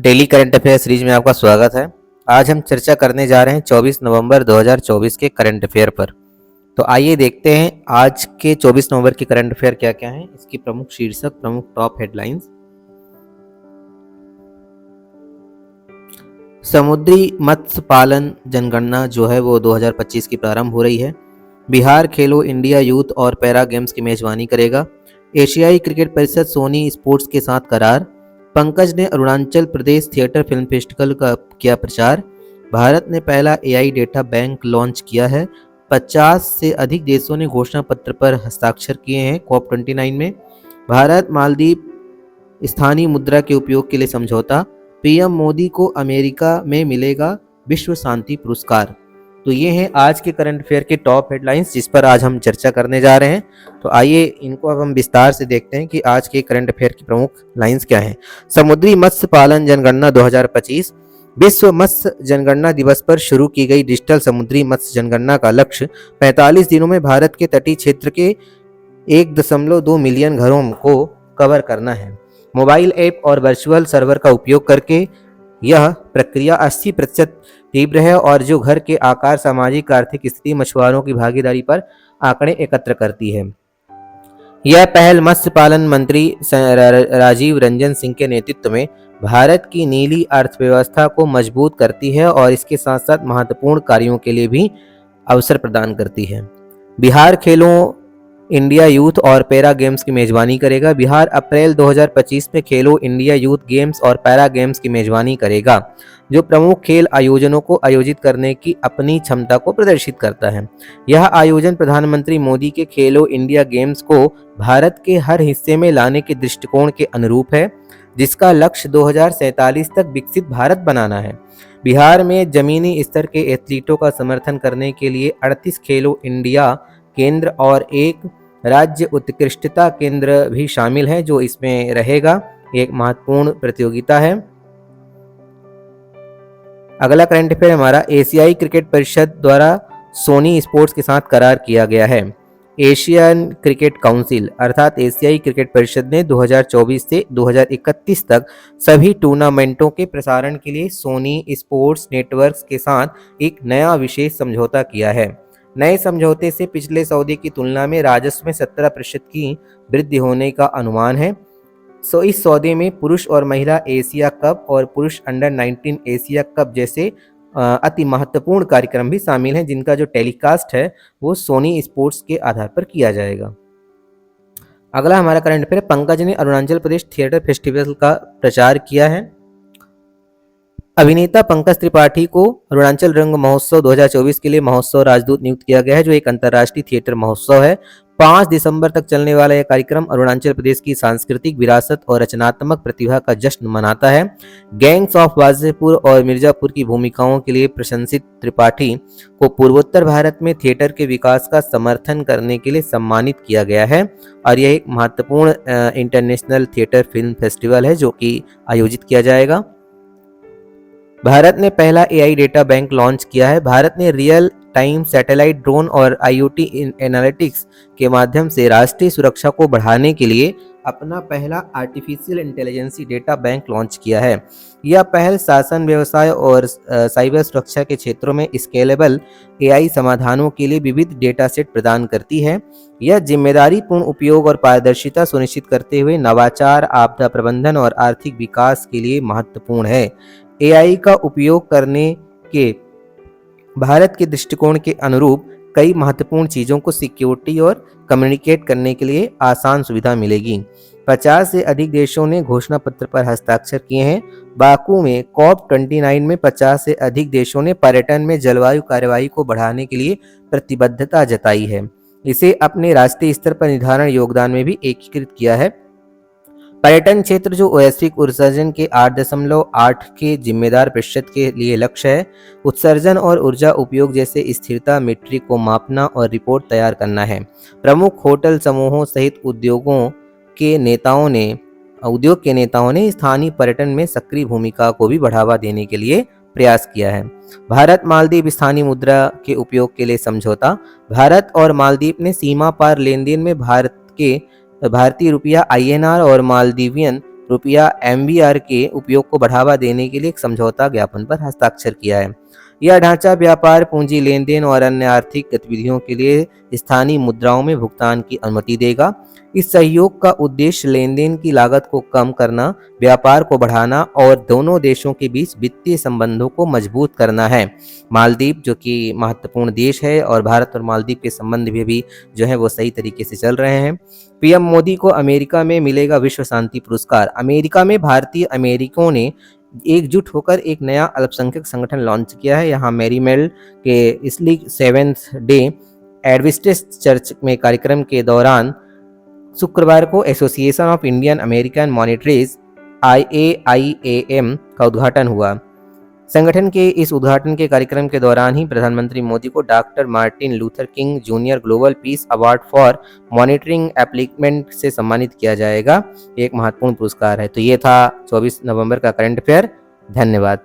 Daily current affair series में आपका स्वागत है। आज हम चर्चा करने जा रहे हैं 24 नवंबर 2024 के करंट अफेयर पर। तो आइए देखते हैं आज के 24 नवंबर के करंट अफेयर क्या क्या हैं, इसकी प्रमुख शीर्षक, प्रमुख टॉप हेडलाइंस। समुद्री मत्स्य पालन जनगणना जो है वो 2025 की प्रारंभ हो रही है। बिहार खेलो इंडिया यूथ और पैरा गेम्स की मेजबानी करेगा। एशियाई क्रिकेट परिषद सोनी स्पोर्ट्स के साथ करार। पंकज ने Arunachal Pradesh theatre film festival का किया प्रचार। भारत ने पहला एआई डेटा बैंक लॉन्च किया है। 50 से अधिक देशों ने घोषणा पत्र पर हस्ताक्षर किए हैं COP29 में। भारत मालदीव स्थानीय मुद्रा के उपयोग के लिए समझौता। पीएम मोदी को अमेरिका में मिलेगा विश्व शांति पुरस्कार। तो ये हैं आज के करंट अफेयर के टॉप हेडलाइंस जिस पर आज हम चर्चा करने जा रहे हैं। तो आइए इनको अब हम विस्तार से देखते हैं कि आज के करंट अफेयर की प्रमुख लाइंस क्या हैं। समुद्री मत्स्य पालन जनगणना 2025। विश्व मत्स्य जनगणना दिवस पर शुरू की गई डिजिटल समुद्री मत्स्य जनगणना का लक्ष्य 45 दिनों में भारत के तटीय क्षेत्र के 1.2 मिलियन घरों को कवर करना है। मोबाइल ऐप और वर्चुअल सर्वर का उपयोग करके यह प्रक्रिया 80% तीव्र है और जो घर के आकार, सामाजिक आर्थिक स्थिति, मछुआरों की भागीदारी पर आंकड़े एकत्र करती है। यह पहल मत्स्य पालन मंत्री राजीव रंजन सिंह के नेतृत्व में भारत की नीली अर्थव्यवस्था को मजबूत करती है और इसके साथ साथ महत्वपूर्ण कार्यों के लिए भी अवसर प्रदान करती है। बिहार खेलों इंडिया यूथ और पैरा गेम्स की मेजबानी करेगा। बिहार अप्रैल 2025 में खेलो इंडिया यूथ गेम्स और पैरा गेम्स की मेजबानी करेगा, जो प्रमुख खेल आयोजनों को आयोजित करने की अपनी क्षमता को प्रदर्शित करता है। यह आयोजन प्रधानमंत्री मोदी के खेलो इंडिया गेम्स को भारत के हर हिस्से में लाने के दृष्टिकोण के अनुरूप है, जिसका लक्ष्य 2047 तक विकसित भारत बनाना है। बिहार में जमीनी स्तर के एथलीटों का समर्थन करने के लिए 38 खेलो इंडिया केंद्र और एक राज्य उत्कृष्टता केंद्र भी शामिल है, जो इसमें रहेगा। एक महत्वपूर्ण प्रतियोगिता है। अगला करंट अफेयर हमारा एशियाई क्रिकेट परिषद द्वारा सोनी स्पोर्ट्स के साथ करार किया गया है। एशियन क्रिकेट काउंसिल अर्थात एशियाई क्रिकेट परिषद ने 2024 से 2031 तक सभी टूर्नामेंटों के प्रसारण के लिए सोनी स्पोर्ट्स नेटवर्क्स के साथ एक नया विशेष समझौता किया है। नए समझौते से पिछले सौदे की तुलना में राजस्व में 17% की वृद्धि होने का अनुमान है। इस सौदे में पुरुष और महिला एशिया कप और पुरुष अंडर 19 एशिया कप जैसे अति महत्वपूर्ण कार्यक्रम भी शामिल हैं, जिनका जो टेलीकास्ट है वो सोनी स्पोर्ट्स के आधार पर किया जाएगा। अगला हमारा करंट अफेयर, पंकज ने अरुणाचल प्रदेश थिएटर फेस्टिवल का प्रचार किया है। अभिनेता पंकज त्रिपाठी को अरुणाचल रंग महोत्सव 2024 के लिए महोत्सव राजदूत नियुक्त किया गया है, जो एक अंतर्राष्ट्रीय थिएटर महोत्सव है। 5 दिसंबर तक चलने वाला यह कार्यक्रम अरुणाचल प्रदेश की सांस्कृतिक विरासत और रचनात्मक प्रतिभा का जश्न मनाता है। गैंग्स ऑफ वासेपुर और मिर्जापुर की भूमिकाओं के लिए प्रशंसित त्रिपाठी को पूर्वोत्तर भारत में थिएटर के विकास का समर्थन करने के लिए सम्मानित किया गया है और यह एक महत्वपूर्ण इंटरनेशनल थिएटर फिल्म फेस्टिवल है जो कि आयोजित किया जाएगा। भारत ने पहला एआई डेटा बैंक लॉन्च किया है। भारत ने रियल टाइम सैटेलाइट, ड्रोन और आईओटी एनालिटिक्स के माध्यम से राष्ट्रीय सुरक्षा को बढ़ाने के लिए अपना पहला artificial intelligence data bank launch किया है। यह पहल शासन, व्यवसाय और साइबर सुरक्षा के क्षेत्रों में स्केलेबल एआई समाधानों के लिए विविध डेटा सेट प्रदान करती है। यह जिम्मेदारीपूर्ण उपयोग और पारदर्शिता सुनिश्चित करते हुए नवाचार, आपदा प्रबंधन और आर्थिक विकास के लिए महत्वपूर्ण है। एआई का उपयोग करने के भारत के दृष्टिकोण के अनुरूप कई महत्वपूर्ण चीज़ों को सिक्योरिटी और कम्युनिकेट करने के लिए आसान सुविधा मिलेगी। 50 से अधिक देशों ने घोषणा पत्र पर हस्ताक्षर किए हैं। बाकू में COP29 में 50 से अधिक देशों ने पर्यटन में जलवायु कार्रवाई को बढ़ाने के लिए प्रतिबद्धता जताई है। इसे अपने राष्ट्रीय स्तर पर निर्धारण योगदान में भी एकीकृत किया है। पर्यटन क्षेत्र जो वैश्विक उत्सर्जन के 8.8 के जिम्मेदार प्रतिशत के लिए लक्ष्य है। उत्सर्जन और ऊर्जा उपयोग जैसे स्थिरता मीट्रिक को मापना और रिपोर्ट तैयार करना है। प्रमुख होटल समूहों सहित उद्योग के नेताओं ने स्थानीय पर्यटन में सक्रिय भूमिका को भी बढ़ावा देने के लिए प्रयास किया है। भारत मालदीव स्थानीय मुद्रा के उपयोग के लिए समझौता। भारत और मालदीव ने सीमा पार लेन देन में भारतीय रुपया INR और मालदीवियन रुपया MBR के उपयोग को बढ़ावा देने के लिए एक समझौता ज्ञापन पर हस्ताक्षर किया है। यह ढांचा व्यापार, पूंजी लेन-देन और अन्य आर्थिक गतिविधियों के लिए स्थानीय मुद्राओं में भुगतान की अनुमति देगा। इस सहयोग का उद्देश्य लेन-देन की लागत को कम करना, व्यापार को बढ़ाना और दोनों देशों के बीच वित्तीय संबंधों को मजबूत करना है। मालदीव जो कि महत्वपूर्ण देश है और भारत और मालदीव के संबंध भी जो है वो सही तरीके से चल रहे हैं। पीएम मोदी को अमेरिका में मिलेगा विश्व शांति पुरस्कार। अमेरिका में भारतीय अमेरिकियों ने एकजुट होकर एक नया अल्पसंख्यक संगठन लॉन्च किया है। यहाँ मैरीमेल्ड के इसली 7th डे एडवेंटिस्ट चर्च में कार्यक्रम के दौरान शुक्रवार को association of Indian American minorities IAIAM का उद्घाटन हुआ। संगठन के इस उद्घाटन के कार्यक्रम के दौरान ही प्रधानमंत्री मोदी को doctor Martin Luther King junior global peace award for monitoring implement से सम्मानित किया जाएगा। एक महत्वपूर्ण पुरस्कार है। तो ये था 24 नवंबर का करंट अफेयर। धन्यवाद।